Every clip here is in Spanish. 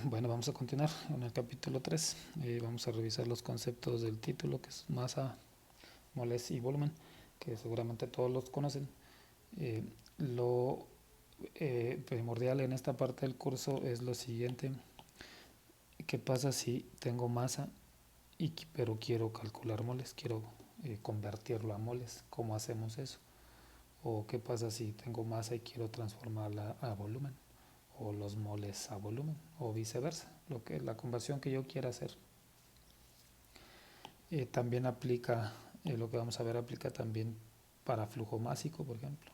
Bueno, vamos a continuar en el capítulo 3. Vamos a revisar los conceptos del título, que es masa, moles y volumen, que seguramente todos los conocen. Lo primordial en esta parte del curso es lo siguiente: ¿qué pasa si tengo masa pero quiero calcular moles? Quiero convertirlo a moles. ¿Cómo hacemos eso? ¿O qué pasa si tengo masa y quiero transformarla a volumen? O los moles a volumen, o viceversa, la conversión que yo quiera hacer. También aplica, lo que vamos a ver aplica también para flujo másico, por ejemplo.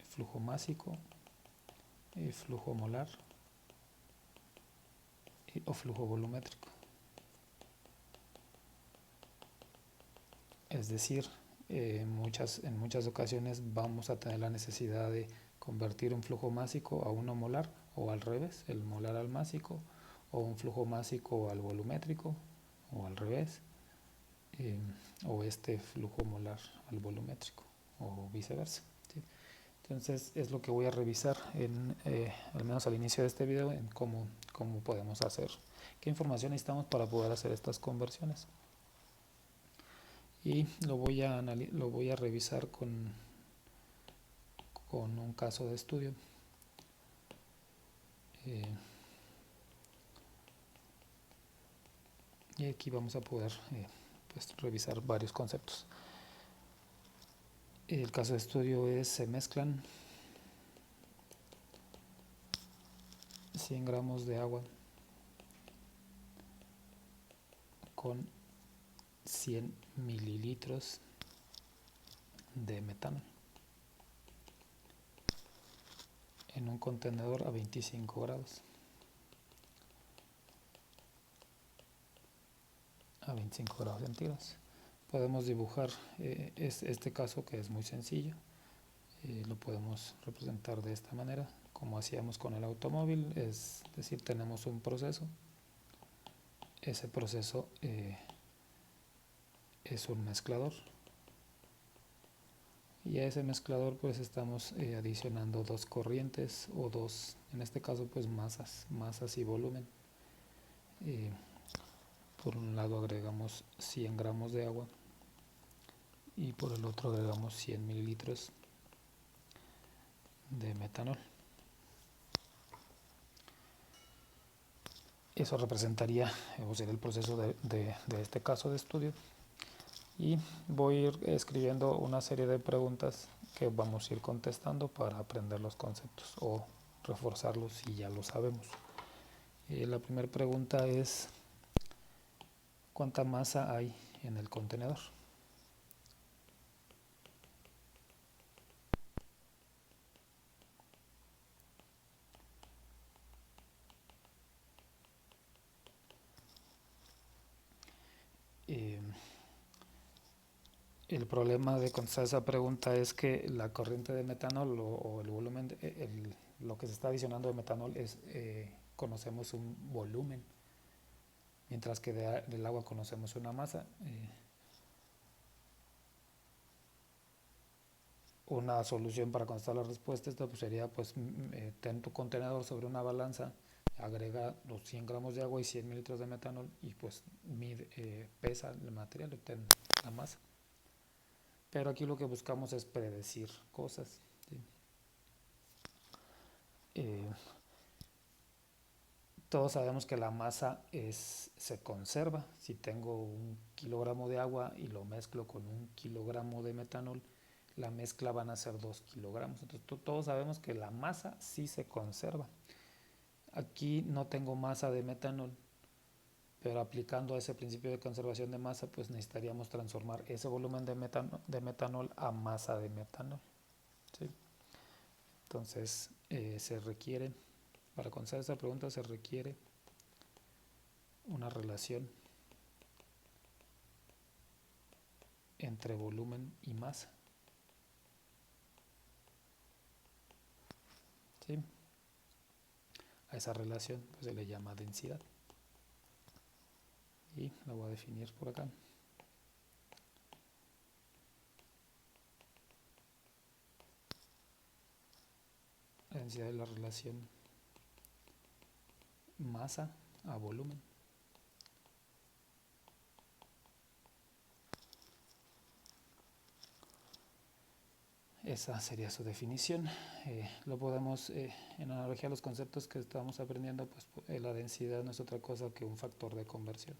Flujo másico, flujo molar o flujo volumétrico. Es decir, en muchas ocasiones vamos a tener la necesidad de convertir un flujo másico a uno molar, o al revés, el molar al másico, o un flujo másico al volumétrico, o al revés, o este flujo molar al volumétrico, o viceversa, ¿sí? Entonces es lo que voy a revisar al menos al inicio de este video, en cómo podemos hacer, qué información necesitamos para poder hacer estas conversiones. Y lo voy a revisar con un caso de estudio. Y aquí vamos a poder pues, revisar varios conceptos. El caso de estudio es: se mezclan 100 gramos de agua con 100 mililitros de metanol en un contenedor a 25 grados. A 25 grados centígrados. Podemos dibujar este caso, que es muy sencillo. Lo podemos representar de esta manera, como hacíamos con el automóvil. Es decir, tenemos un proceso. Ese proceso es un mezclador, y a ese mezclador pues estamos adicionando dos corrientes, o dos, en este caso pues masas y volumen. Por un lado agregamos 100 gramos de agua y por el otro agregamos 100 mililitros de metanol. Eso representaría, o sería el proceso de este caso de estudio. Y voy a ir escribiendo una serie de preguntas que vamos a ir contestando para aprender los conceptos o reforzarlos si ya lo sabemos. La primera pregunta es: ¿cuánta masa hay en el contenedor? El problema de contestar esa pregunta es que la corriente de metanol, o el volumen, lo que se está adicionando de metanol es, conocemos un volumen, mientras que del agua conocemos una masa. Una solución para contestar la respuesta esta pues sería: pues ten tu contenedor sobre una balanza, agrega los 100 gramos de agua y 100 mililitros de metanol, y pues pesa el material y obtén la masa. Pero aquí lo que buscamos es predecir cosas, ¿sí? Todos sabemos que la masa se conserva. Si tengo 1 kilogramo de agua y lo mezclo con 1 kilogramo de metanol, la mezcla van a ser 2 kilogramos. Entonces todos sabemos que la masa sí se conserva. Aquí no tengo masa de metanol, pero aplicando ese principio de conservación de masa, pues necesitaríamos transformar ese volumen de metanol a masa de metanol, ¿sí? Entonces para contestar esta pregunta se requiere una relación entre volumen y masa, ¿sí? A esa relación pues se le llama densidad, y la voy a definir por acá. La densidad es la relación masa a volumen. Esa sería su definición. Lo podemos, en analogía a los conceptos que estamos aprendiendo, pues la densidad no es otra cosa que un factor de conversión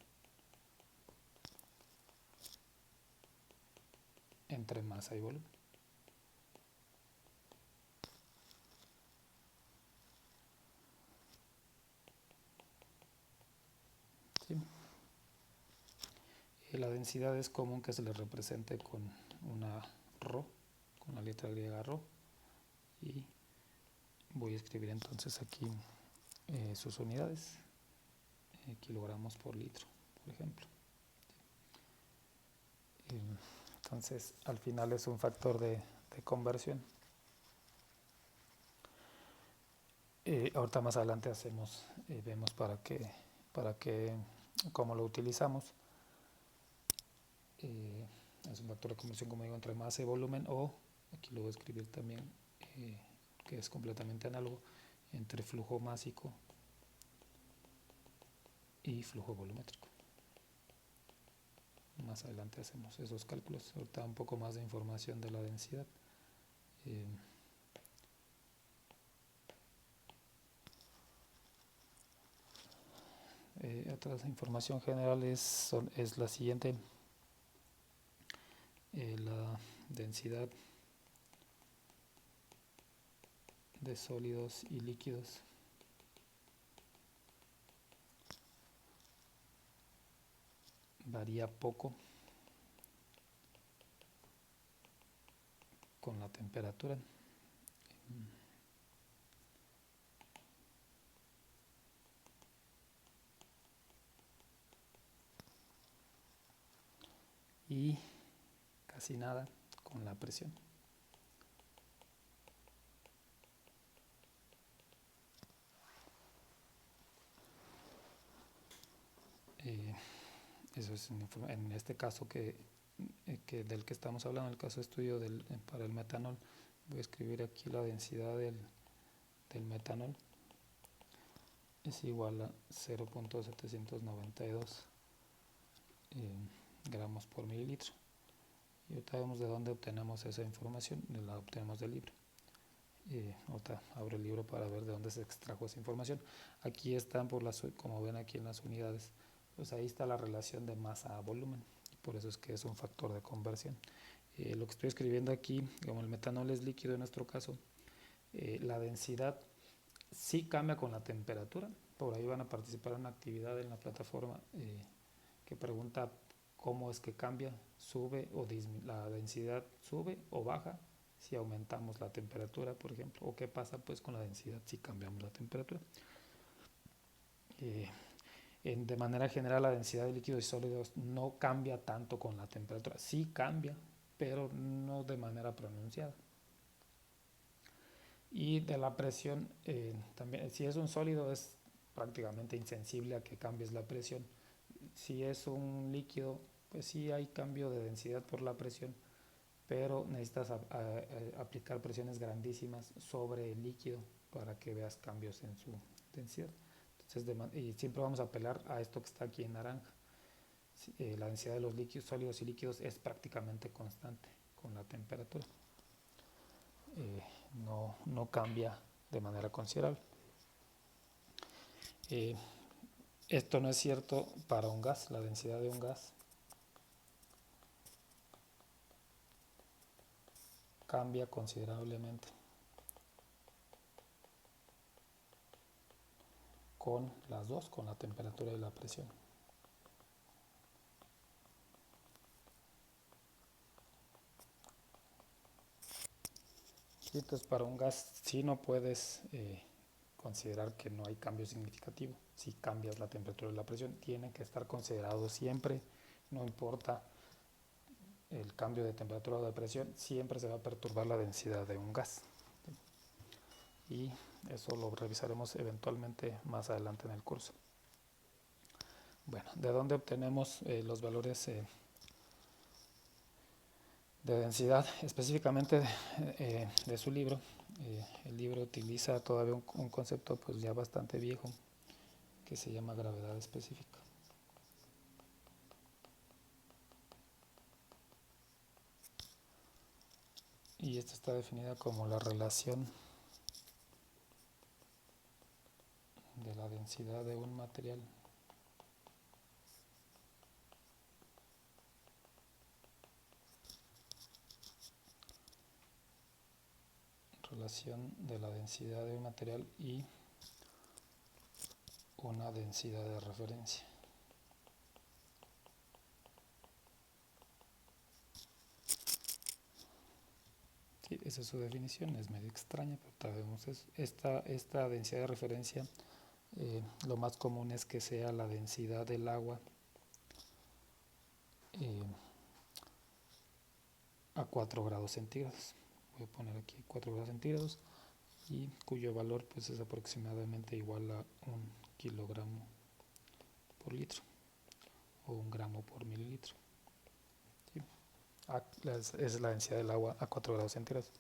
entre masa y volumen. ¿Sí? La densidad es común que se le represente con una ρ, con la letra griega ρ, y voy a escribir entonces aquí sus unidades, kilogramos por litro, por ejemplo. Entonces al final es un factor de conversión. Ahorita más adelante vemos para qué, cómo lo utilizamos. Es un factor de conversión, como digo, entre masa y volumen, o aquí lo voy a escribir también, que es completamente análogo, entre flujo másico y flujo volumétrico. Más adelante hacemos esos cálculos. Ahorita un poco más de información de la densidad. Otra información general es la siguiente. La densidad de sólidos y líquidos varía poco con la temperatura. Y casi nada con la presión. Eso es en este caso del que estamos hablando, el caso de estudio para el metanol. Voy a escribir aquí la densidad del metanol. Es igual a 0.792 gramos por mililitro. Y ahorita vemos de dónde obtenemos esa información. La obtenemos del libro. Ahorita abro el libro para ver de dónde se extrajo esa información. Aquí están, como ven aquí en las unidades, pues ahí está la relación de masa a volumen. Por eso es que es un factor de conversión. Lo que estoy escribiendo aquí, como el metanol es líquido en nuestro caso, la densidad sí cambia con la temperatura. Por ahí van a participar en una actividad en la plataforma que pregunta cómo es que cambia, sube o disminuye, la densidad sube o baja si aumentamos la temperatura, por ejemplo, o qué pasa pues con la densidad si cambiamos la temperatura. De manera general, la densidad de líquidos y sólidos no cambia tanto con la temperatura. Sí cambia, pero no de manera pronunciada. Y de la presión, también, si es un sólido es prácticamente insensible a que cambies la presión. Si es un líquido, pues sí hay cambio de densidad por la presión, pero necesitas aplicar presiones grandísimas sobre el líquido para que veas cambios en su densidad. Entonces, y siempre vamos a apelar a esto que está aquí en naranja. La densidad de los líquidos, sólidos y líquidos es prácticamente constante con la temperatura. No cambia de manera considerable. Esto no es cierto para un gas. La densidad de un gas cambia considerablemente con las dos, con la temperatura y la presión. Y entonces para un gas sí no puedes considerar que no hay cambio significativo. Si cambias la temperatura y la presión, tiene que estar considerado siempre, no importa el cambio de temperatura o de presión, siempre se va a perturbar la densidad de un gas. Y eso lo revisaremos eventualmente más adelante en el curso. Bueno, ¿de dónde obtenemos los valores de densidad? Específicamente de su libro. El libro utiliza todavía un concepto pues ya bastante viejo, que se llama gravedad específica. Y esta está definida como la relación de la densidad de un material y una densidad de referencia. Sí, esa es su definición, es medio extraña, pero sabemos eso. Esta densidad de referencia, lo más común es que sea la densidad del agua a 4 grados centígrados. Voy a poner aquí 4 grados centígrados y cuyo valor pues es aproximadamente igual a 1 kilogramo por litro o 1 gramo por mililitro. ¿Sí? Es la densidad del agua a 4 grados centígrados.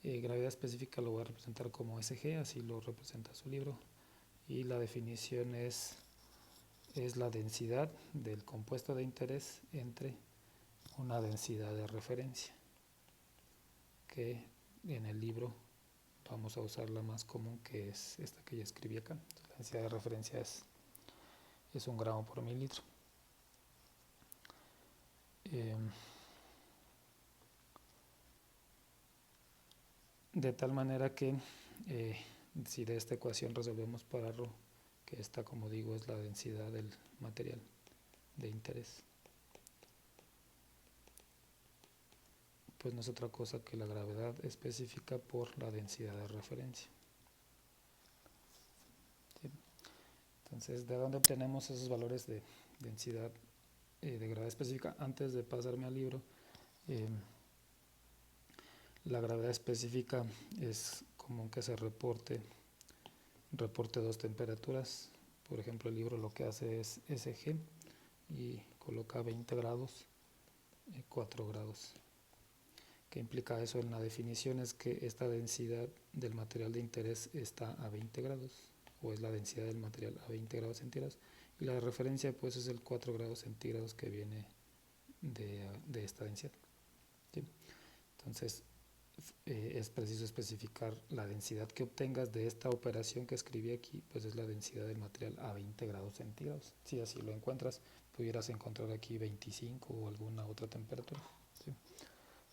Gravedad específica lo voy a representar como SG, así lo representa su libro, y la definición es la densidad del compuesto de interés entre una densidad de referencia, que en el libro vamos a usar la más común, que es esta que ya escribí acá. La densidad de referencia es 1 gramo por mililitro. De tal manera que si de esta ecuación resolvemos para ρ, que esta, como digo, es la densidad del material de interés, pues no es otra cosa que la gravedad específica por la densidad de referencia. ¿Sí? Entonces, ¿de dónde obtenemos esos valores de densidad de gravedad específica? Antes de pasarme al libro, la gravedad específica es común que se reporte dos temperaturas. Por ejemplo, el libro lo que hace es SG y coloca 20 grados, 4 grados. ¿Qué implica eso? En la definición es que esta densidad del material de interés está a 20 grados, o es la densidad del material a 20 grados centígrados, y la de referencia pues es el 4 grados centígrados que viene de esta densidad. ¿Sí? Entonces, es preciso especificar la densidad que obtengas de esta operación que escribí aquí, pues es la densidad del material a 20 grados centígrados. Si así lo encuentras, pudieras encontrar aquí 25 o alguna otra temperatura, ¿sí?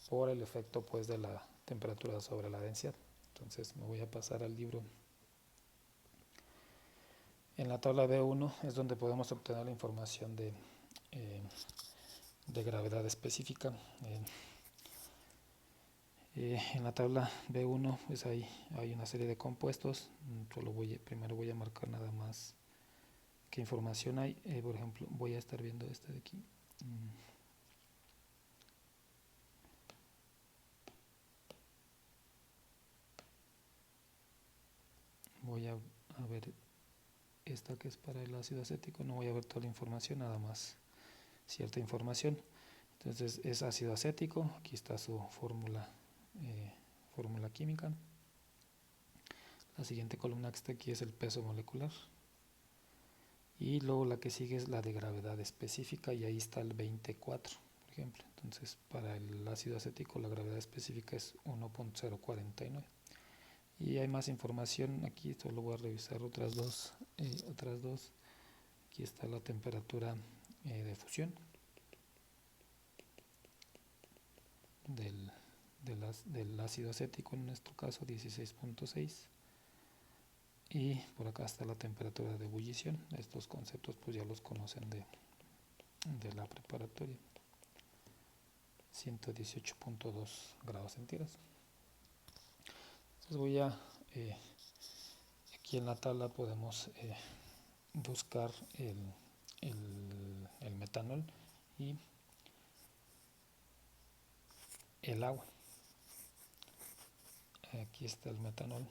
Por el efecto pues de la temperatura sobre la densidad. Entonces me voy a pasar al libro. En la tabla B1 es donde podemos obtener la información de gravedad específica. En la tabla B1 pues hay una serie de compuestos. Primero voy a marcar nada más qué información hay. Por ejemplo, voy a estar viendo este de aquí. Voy a ver esta que es para el ácido acético. No voy a ver toda la información, nada más cierta información. Entonces es ácido acético. Aquí está su fórmula química. La siguiente columna que está aquí es el peso molecular. Y luego la que sigue es la de gravedad específica, y ahí está el 24, por ejemplo. Entonces para el ácido acético la gravedad específica es 1.049. Y hay más información aquí, solo voy a revisar otras dos. Aquí está la temperatura de fusión del ácido acético, en nuestro caso 16.6. Y por acá está la temperatura de ebullición. Estos conceptos pues ya los conocen de la preparatoria. 118.2 grados centígrados. Entonces voy a aquí en la tabla podemos buscar el metanol y el agua. Aquí está el metanol.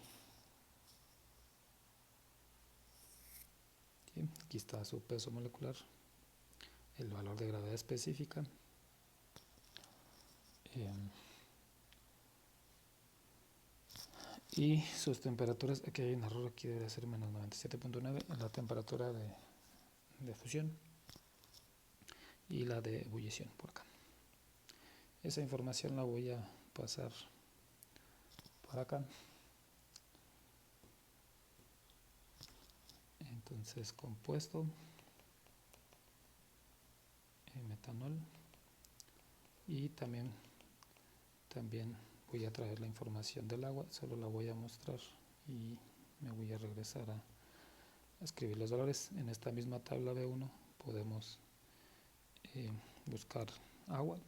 Aquí está su peso molecular, el valor de gravedad específica, Y sus temperaturas, aquí hay un error, aquí debe ser menos 97.9, la temperatura de fusión y la de ebullición por acá. Esa información la voy a pasar para acá. Entonces, compuesto, metanol, y también voy a traer la información del agua, solo la voy a mostrar y me voy a regresar a escribir los valores. En esta misma tabla B1 podemos buscar agua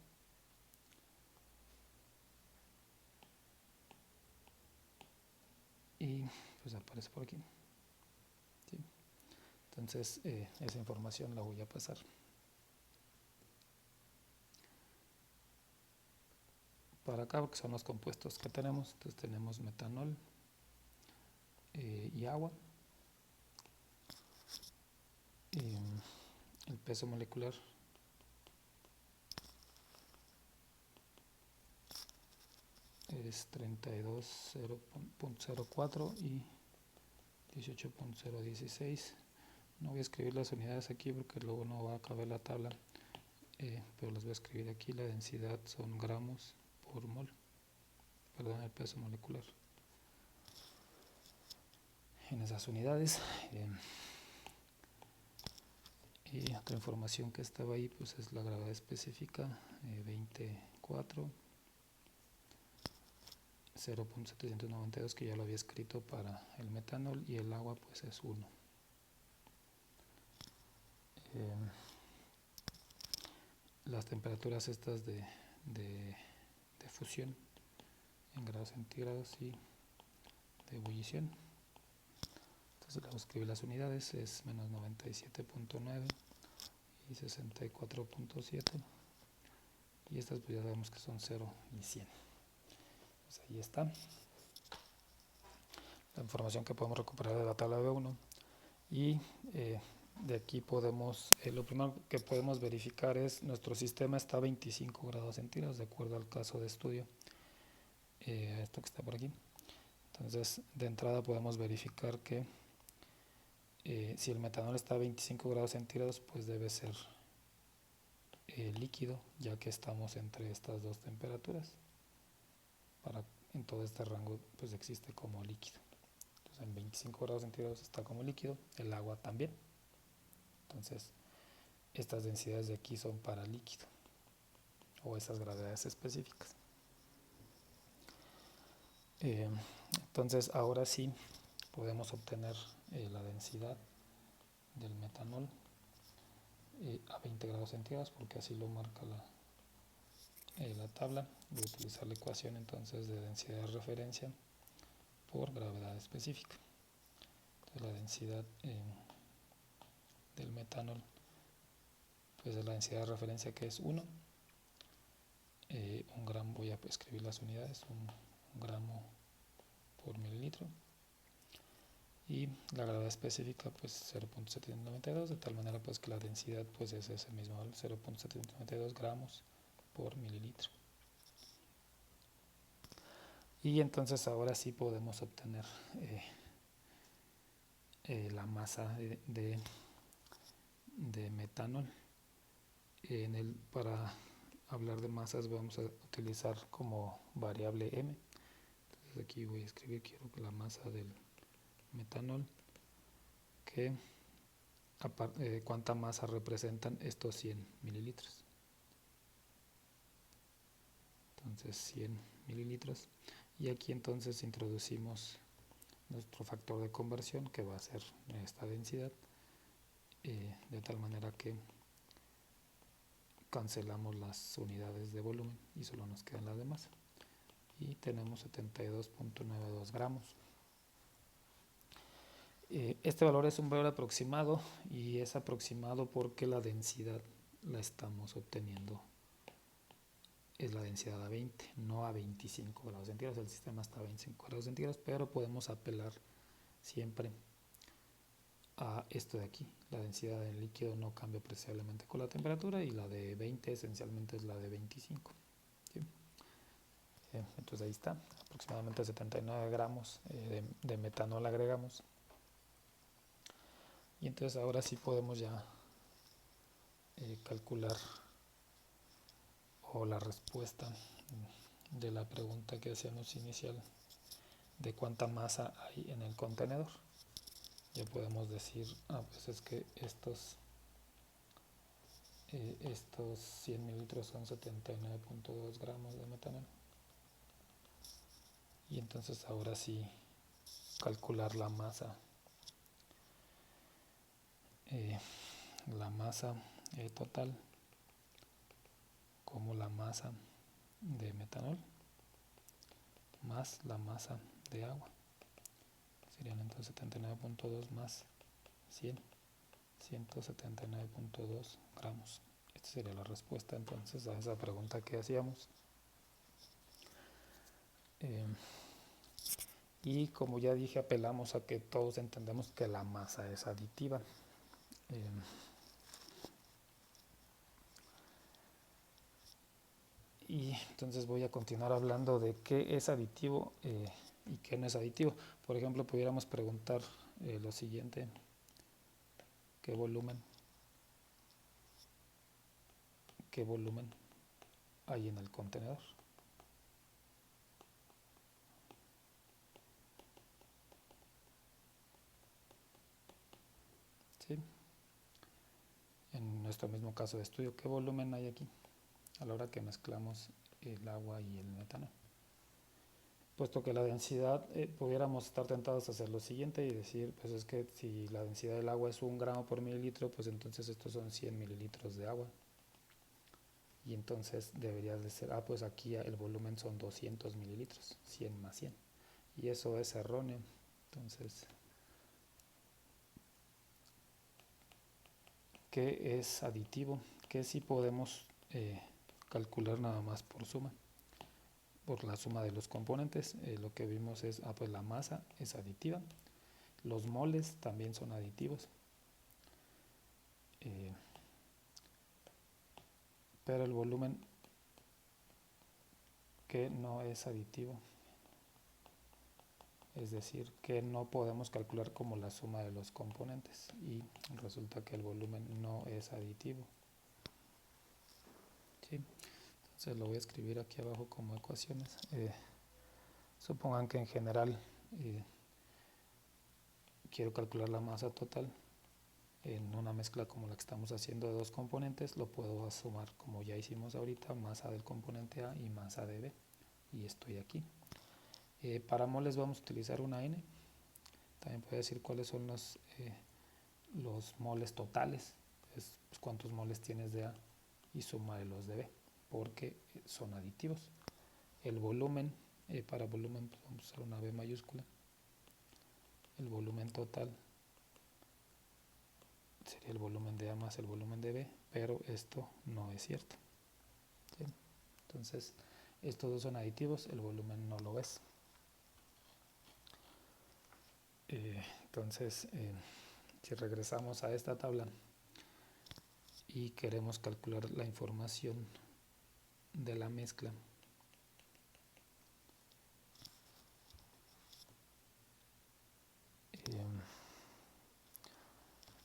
y pues aparece por aquí. ¿Sí? Entonces esa información la voy a pasar. Para acá, porque son los compuestos que tenemos. Entonces tenemos metanol y agua. El peso molecular es 32.04 y 18.016. No voy a escribir las unidades aquí porque luego no va a caber la tabla, pero las voy a escribir aquí. La densidad son gramos por mol, perdón, el peso molecular en esas unidades. Y otra información que estaba ahí pues es la gravedad específica, 24, 0.792, que ya lo había escrito para el metanol, y el agua pues es 1. Las temperaturas estas de fusión en grados centígrados y de ebullición. Entonces le voy a escribir las unidades, es menos 97.9 y 64.7, y estas pues ya sabemos que son 0 y 100. Pues ahí está la información que podemos recuperar de la tabla B1. Y de aquí podemos, lo primero que podemos verificar es nuestro sistema está a 25 grados centígrados de acuerdo al caso de estudio, esto que está por aquí. Entonces de entrada podemos verificar que si el metanol está a 25 grados centígrados pues debe ser líquido, ya que estamos entre estas dos temperaturas. En todo este rango pues existe como líquido. Entonces en 25 grados centígrados está como líquido, el agua también. Entonces estas densidades de aquí son para líquido, o esas gravedades específicas. Entonces ahora sí podemos obtener la densidad del metanol a 20 grados centígrados, porque así lo marca la tabla. Voy a utilizar la ecuación entonces de densidad de referencia por gravedad específica. Entonces la densidad del metanol pues es la densidad de referencia, que es 1. Un gramo, voy a escribir las unidades, un gramo por mililitro, y la gravedad específica pues 0.792, de tal manera pues que la densidad pues es ese mismo valor, 0.792 gramos por mililitro. Y entonces ahora sí podemos obtener la masa de metanol. Para hablar de masas vamos a utilizar como variable m. Entonces aquí voy a escribir, quiero que la masa del metanol, que cuánta masa representan estos 100 mililitros. Entonces 100 mililitros, y aquí entonces introducimos nuestro factor de conversión, que va a ser esta densidad, de tal manera que cancelamos las unidades de volumen y solo nos quedan las de masa, y tenemos 72.92 gramos. Este valor es un valor aproximado, y es aproximado porque la densidad la estamos obteniendo, es la densidad a 20, no a 25 grados centígrados. El sistema está a 25 grados centígrados, pero podemos apelar siempre a esto de aquí. La densidad del líquido no cambia apreciablemente con la temperatura, y la de 20 esencialmente es la de 25. ¿Sí? Entonces ahí está, aproximadamente 79 gramos de metanol agregamos. Y entonces ahora sí podemos ya calcular o la respuesta de la pregunta que hacíamos inicial de cuánta masa hay en el contenedor. Ya podemos decir, pues es que estos 100 mililitros son 79.2 gramos de metanol. Y entonces ahora sí calcular la masa total como la masa de metanol más la masa de agua. Serían entonces 79.2 más 100, 179.2 gramos. Esta sería la respuesta entonces a esa pregunta que hacíamos. Y como ya dije, apelamos a que todos entendemos que la masa es aditiva. Y entonces voy a continuar hablando de qué es aditivo y qué no es aditivo. Por ejemplo, pudiéramos preguntar lo siguiente: ¿qué volumen hay en el contenedor? ¿Sí? En nuestro mismo caso de estudio, ¿qué volumen hay aquí a la hora que mezclamos el agua y el metanol? Puesto que la densidad, pudiéramos estar tentados a hacer lo siguiente y decir, pues es que si la densidad del agua es 1 gramo por mililitro, pues entonces estos son 100 mililitros de agua. Y entonces debería de ser, pues aquí el volumen son 200 mililitros, 100 más 100. Y eso es erróneo. Entonces, ¿qué es aditivo? Que sí podemos calcular nada más por suma, por la suma de los componentes. Lo que vimos es, pues la masa es aditiva. Los moles también son aditivos. Pero el volumen que no es aditivo, es decir, que no podemos calcular como la suma de los componentes, y resulta que el volumen no es aditivo. ¿Sí? Entonces lo voy a escribir aquí abajo como ecuaciones. Supongan que en general quiero calcular la masa total en una mezcla como la que estamos haciendo de dos componentes. Lo puedo sumar como ya hicimos ahorita, masa del componente A y masa de B, y estoy aquí. Para moles vamos a utilizar una N. También puedo decir cuáles son los moles totales, es pues, cuántos moles tienes de A y suma de los de B, porque son aditivos. El volumen, para volumen pues vamos a usar una B mayúscula. El volumen total sería el volumen de A más el volumen de B, pero esto no es cierto. ¿Sí? Entonces, estos dos son aditivos, el volumen no lo es. Entonces, si regresamos a esta tabla y queremos calcular la información de la mezcla,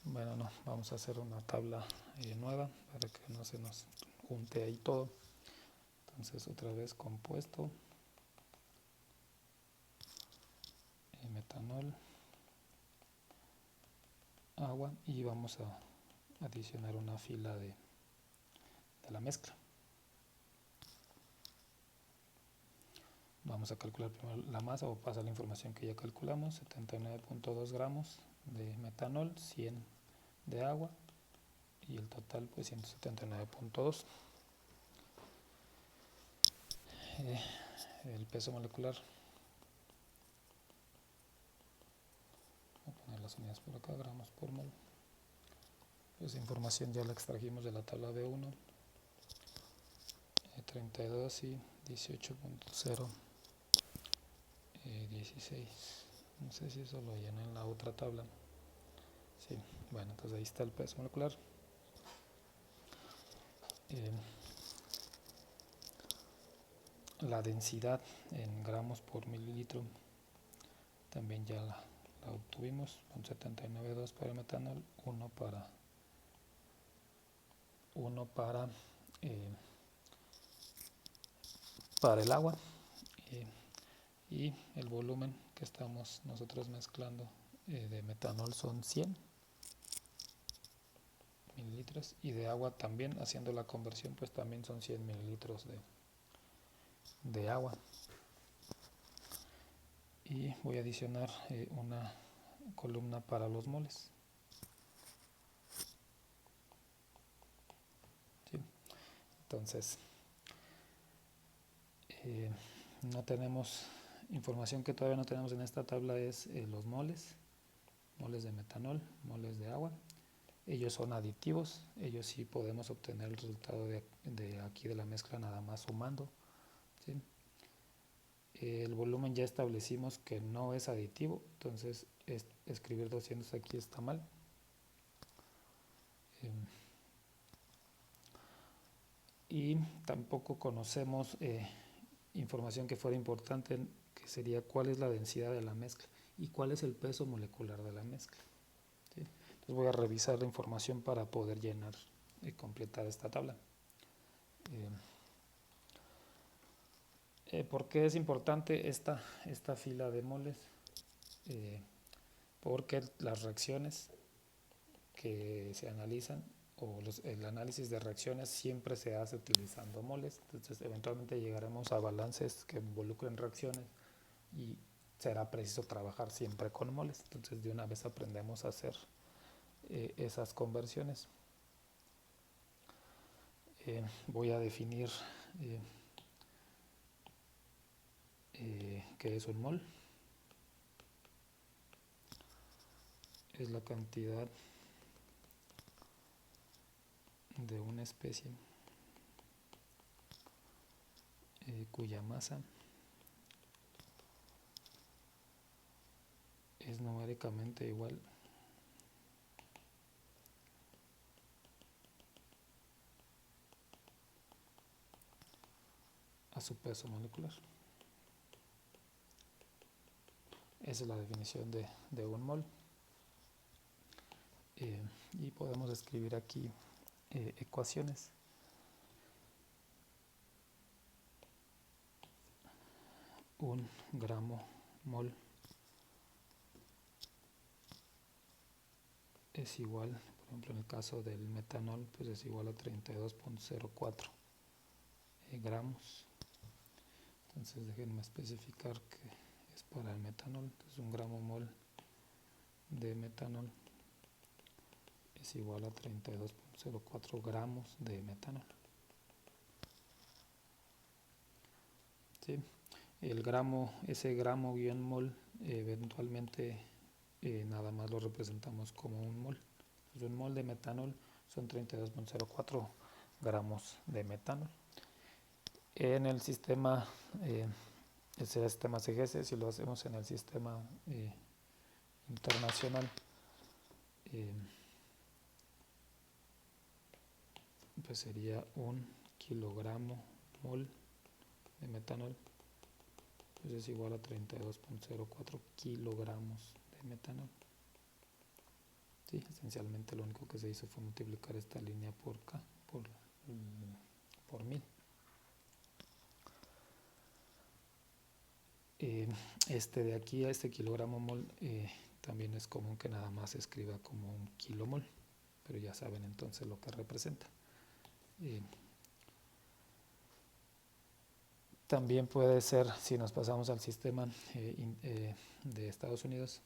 bueno, no, vamos a hacer una tabla nueva para que no se nos junte ahí todo. Entonces otra vez compuesto, metanol, agua, y vamos a adicionar una fila de la mezcla. Vamos a calcular primero la masa, o pasa la información que ya calculamos: 79.2 gramos de metanol, 100 de agua, y el total pues 179.2. El peso molecular, voy a poner las unidades por acá, gramos por mol. Esa información ya la extrajimos de la tabla B1, 32 y 18.0, 16. No sé si eso lo llené en la otra tabla. Sí, bueno, entonces ahí está el peso molecular. La densidad en gramos por mililitro también ya la obtuvimos, con 79,2 para el metanol, 1 para el agua, y el volumen que estamos nosotros mezclando de metanol son 100 mililitros, y de agua también, haciendo la conversión, pues también son 100 mililitros de agua. Y voy a adicionar una columna para los moles. ¿Sí? Entonces, no tenemos información que todavía no tenemos en esta tabla, es los moles de metanol, moles de agua. Ellos son aditivos, ellos sí podemos obtener el resultado de aquí de la mezcla nada más sumando. ¿Sí? El volumen ya establecimos que no es aditivo, entonces escribir 200 aquí está mal. Y tampoco conocemos información que fuera importante, que sería cuál es la densidad de la mezcla y cuál es el peso molecular de la mezcla. ¿Sí? Entonces voy a revisar la información para poder llenar y completar esta tabla. ¿Por qué es importante esta fila de moles? Porque las reacciones que se analizan, o el análisis de reacciones, siempre se hace utilizando moles. Entonces eventualmente llegaremos a balances que involucren reacciones y será preciso trabajar siempre con moles. Entonces de una vez aprendemos a hacer esas conversiones. Voy a definir qué es un mol. Es la cantidad de una especie cuya masa es numéricamente igual a su peso molecular. Esa es la definición de un mol. Y podemos escribir aquí ecuaciones. Un gramo mol es igual, por ejemplo en el caso del metanol, pues es igual a 32,04 gramos. Entonces déjenme especificar que es para el metanol. Entonces un gramo mol de metanol es igual a 32,04 gramos de metanol. ¿Sí? El gramo, ese gramo guión mol, eventualmente nada más lo representamos como un mol. Entonces, un mol de metanol son 32,04 gramos de metanol. En el sistema, ese sistema CGS, si lo hacemos en el sistema internacional, pues sería un kilogramo mol de metanol, pues es igual a 32,04 kilogramos de metanol. Sí, esencialmente lo único que se hizo fue multiplicar esta línea por K, por 1000. De aquí a este kilogramo mol también es común que nada más se escriba como un kilomol, pero ya saben entonces lo que representa. También puede ser, si nos pasamos al sistema de Estados Unidos,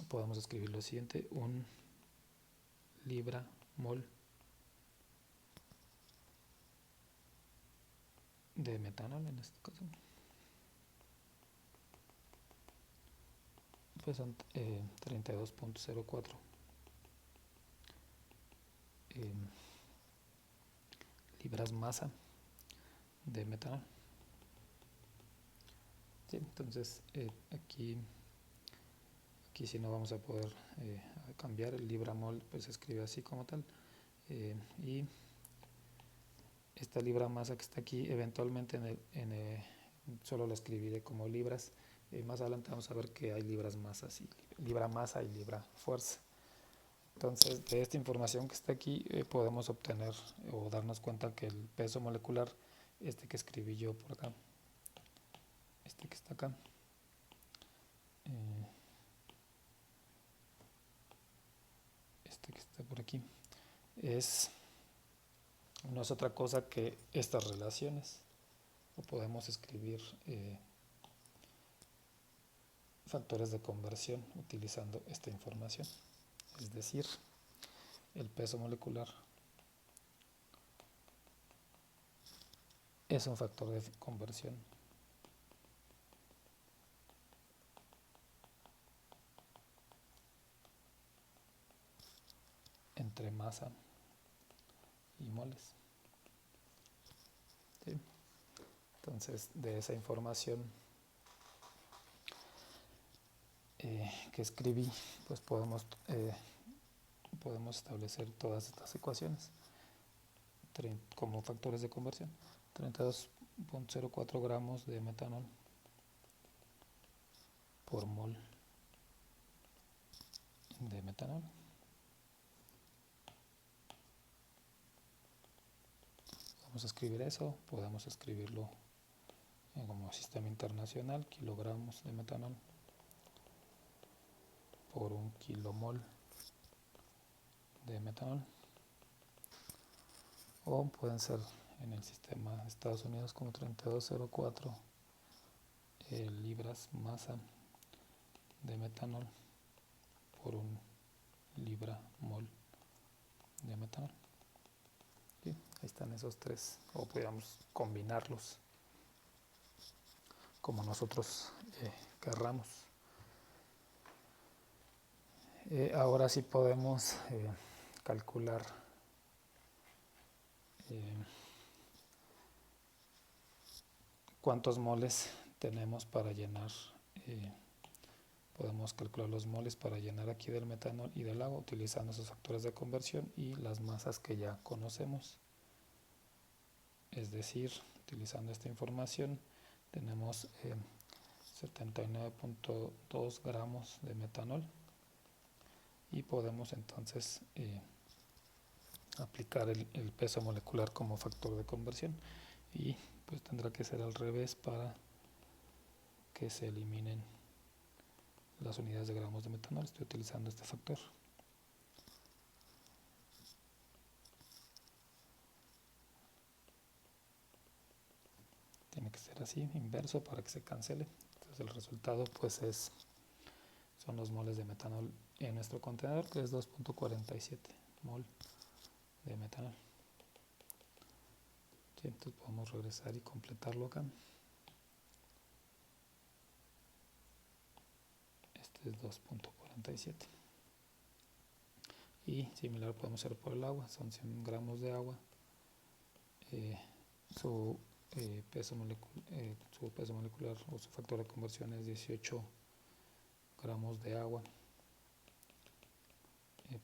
podemos escribir lo siguiente: un libra mol de metanol, en este caso, pues son 32,04 libras masa de metanol. Sí, entonces aquí si no vamos a poder cambiar el libra mol, pues se escribe así como tal. Y esta libra masa que está aquí, eventualmente solo lo escribiré como libras. Más adelante vamos a ver que hay libras masas y libra masa y libra fuerza. Entonces, de esta información que está aquí podemos obtener o darnos cuenta que el peso molecular, este que escribí yo por acá, este que está acá, este que está por aquí, no es otra cosa que estas relaciones. O podemos escribir factores de conversión utilizando esta información. Es decir, el peso molecular es un factor de conversión entre masa y moles. ¿Sí? Entonces, de esa información que escribí, pues podemos establecer todas estas ecuaciones como factores de conversión. 32.04 gramos de metanol por mol de metanol. Vamos a escribir eso, podemos escribirlo como sistema internacional, kilogramos de metanol por un kilomol de metanol, o pueden ser en el sistema de Estados Unidos como 3204 libras masa de metanol por un libra mol de metanol. ¿Sí? Ahí están esos tres, o podríamos combinarlos como nosotros querramos. Ahora sí podemos calcular cuántos moles tenemos para llenar. Podemos calcular los moles para llenar aquí del metanol y del agua utilizando esos factores de conversión y las masas que ya conocemos. Es decir, utilizando esta información tenemos 79.2 gramos de metanol y podemos entonces aplicar el peso molecular como factor de conversión, y pues tendrá que ser al revés para que se eliminen las unidades de gramos de metanol. Estoy utilizando este factor. Tiene que ser así, inverso, para que se cancele. Entonces el resultado pues son los moles de metanol en nuestro contenedor, que es 2.47 mol de metanol. Sí, entonces podemos regresar y completarlo acá. Este es 2.47. Y similar podemos hacer por el agua, son 100 gramos de agua. Su peso molecular o su factor de conversión es 18 gramos de agua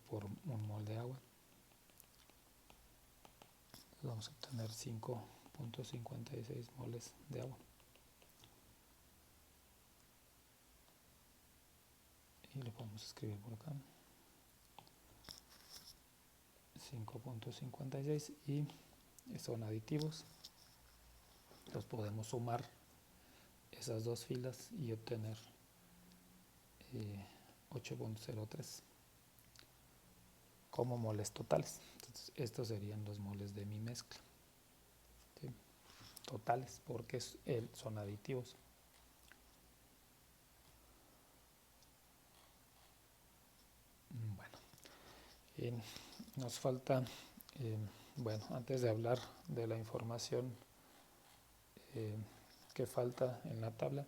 por un mol de agua. Entonces vamos a obtener 5.56 moles de agua. Y lo podemos escribir por acá. 5.56, y son aditivos. Los podemos sumar esas dos filas y obtener 8.03 como moles totales. Entonces, estos serían los moles de mi mezcla. ¿Sí? Totales, porque son aditivos. Bueno, nos falta, bueno, antes de hablar de la información que falta en la tabla,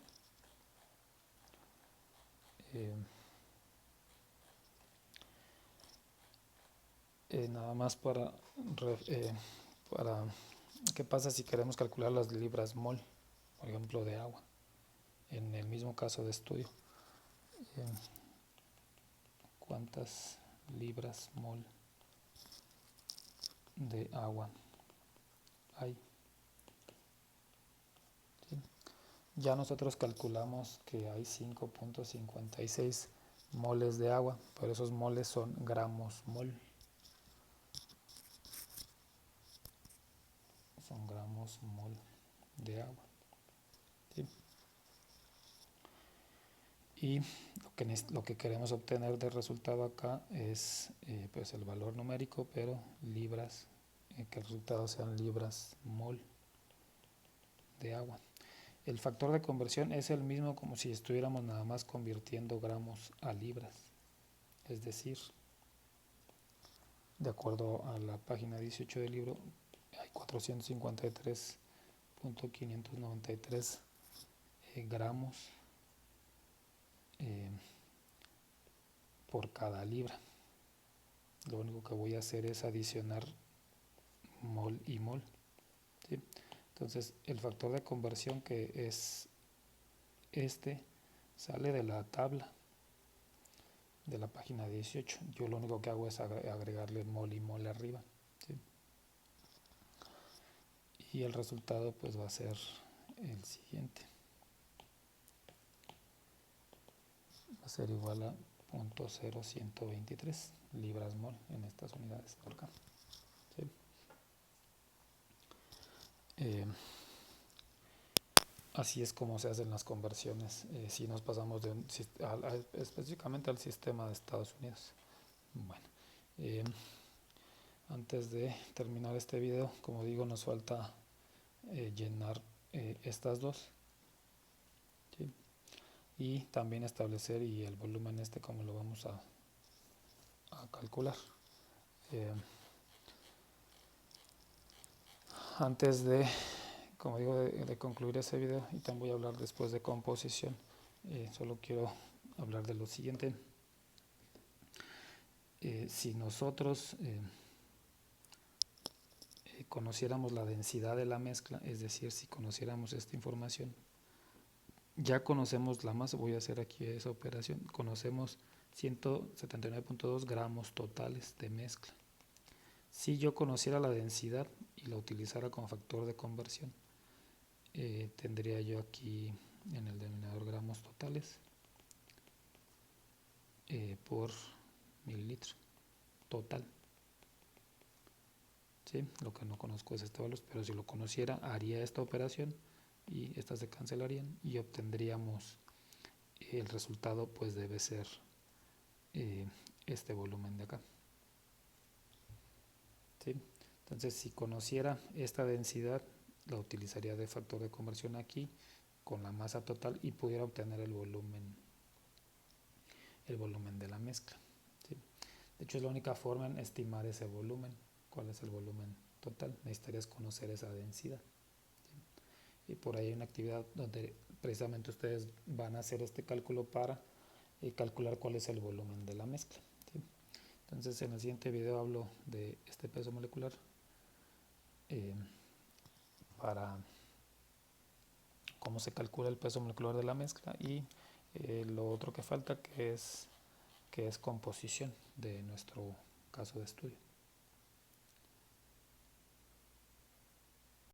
nada más para qué pasa si queremos calcular las libras mol, por ejemplo, de agua, en el mismo caso de estudio. ¿Cuántas libras mol de agua ahí. ¿Sí? Ya nosotros calculamos que hay 5.56 moles de agua, pero esos moles son gramos mol. Son gramos mol de agua. ¿Sí? Y lo que queremos obtener de resultado acá es pues el valor numérico, pero libras, que el resultado sean libras mol de agua. El factor de conversión es el mismo como si estuviéramos nada más convirtiendo gramos a libras. Es decir, de acuerdo a la página 18 del libro, hay 453.593 gramos por cada libra. Lo único que voy a hacer es adicionar mol y mol. ¿Sí? Entonces el factor de conversión, que es sale de la tabla de la página 18. Yo lo único que hago es agregarle mol y mol arriba. ¿Sí? Y el resultado pues va a ser el siguiente. Va a ser igual a 0.0123 libras mol en estas unidades por acá. ¿Sí? Así es como se hacen las conversiones si nos pasamos específicamente al sistema de Estados Unidos. Bueno, antes de terminar este video, como digo, nos falta llenar estas dos, ¿sí? Y también establecer y el volumen como lo vamos a calcular. Antes de, como digo, de concluir ese video, y también voy a hablar después de composición, solo quiero hablar de lo siguiente. Si nosotros conociéramos la densidad de la mezcla, es decir, si conociéramos esta información, ya conocemos la masa, voy a hacer aquí esa operación, conocemos 179.2 gramos totales de mezcla. Si yo conociera la densidad y la utilizara como factor de conversión, tendría yo aquí en el denominador gramos totales por mililitro total. ¿Sí? Lo que no conozco es este valor, pero si lo conociera haría esta operación y estas se cancelarían y obtendríamos el resultado, pues debe ser este volumen de acá. ¿Sí? Entonces, si conociera esta densidad, la utilizaría de factor de conversión aquí con la masa total y pudiera obtener el volumen de la mezcla. ¿Sí? De hecho, es la única forma en estimar ese volumen. ¿Cuál es el volumen total? Necesitarías conocer esa densidad. ¿Sí? Y por ahí hay una actividad donde precisamente ustedes van a hacer este cálculo para calcular cuál es el volumen de la mezcla. ¿Sí? Entonces, en el siguiente video hablo de este peso molecular para cómo se calcula el peso molecular de la mezcla y lo otro que falta, que es composición de nuestro caso de estudio.